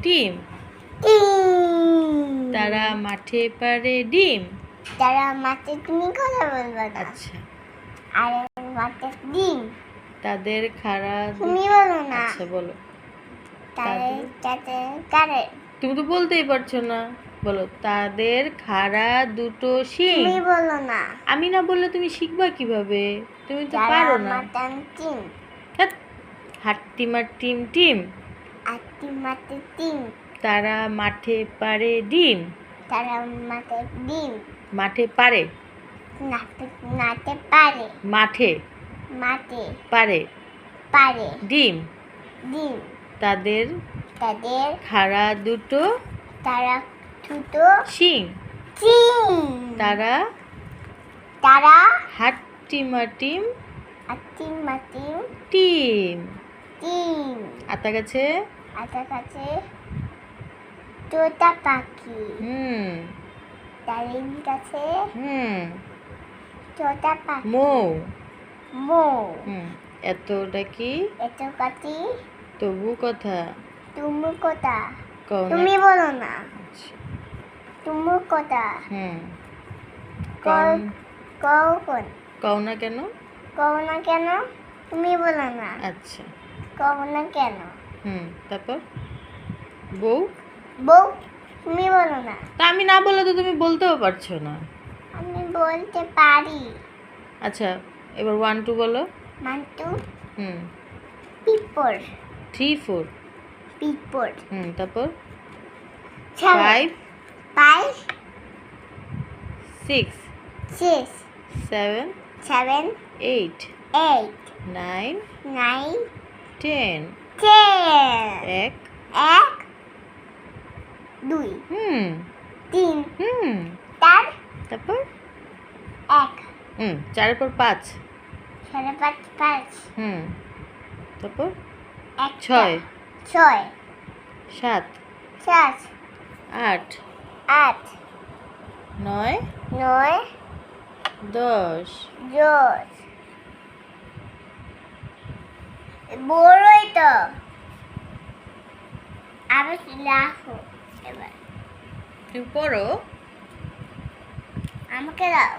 Team. Team. তারা মাঠে পারে ডিম। তারা মাঠে, তুমি কথা বলবে না। আচ্ছা। আর মাঠে ডিম। তাদের খাড়া তুমি বলো না। আচ্ছা বলো। তাদের তুমি তো বলতেই পারছো না। বলো, তাদের খাড়া দুটো শিং। তুমি বলো না। আমি না বললে তুমি শিখবা কিভাবে? তুমি তো তারা পারো না। মাটান টিম। হাট্টিমার টিম টিম। আটি মাঠে টিম। তারা মাঠে পারে ডিম। তারা মাঠে ডিম। মাঠে পারে। নাতে পারে। মাঠে মাঠে পারে পারে ডিম। ডিম। তাদের খাড়া দুটো তারা দুটো শিং। তারা হাট্টিমাটিম আটি মাটি টিম। টিম। আতা গাছে কাছে তোতা পাখি। ডালিম গাছে তোতা পাখি। মৌ। এতটা কি এত কাটি তবু কথা তুমি কথা। কও না। তুমি বলো না। আচ্ছা। তুমি কথা কও কও না কেন? কও না কেন? তুমি বলো না। আচ্ছা। কও না কেন? তারপর বউ তুমি বলো না। তা আমি না বললে তো তুমি বলতেও পারছো না। আমি বলতে পারি। আচ্ছা, এবার 1 2 বলো। 1 2 পিঁপড় 3 4 পিঁপড় তারপর 5 6 7 8 9 10 1 2 3 4 তারপর 1 4 পর 5 5 তারপর 6 7 8 9 10 বড়ই তো আরো রাখো। এবার তুমি পড়ো। আমাকে দাও।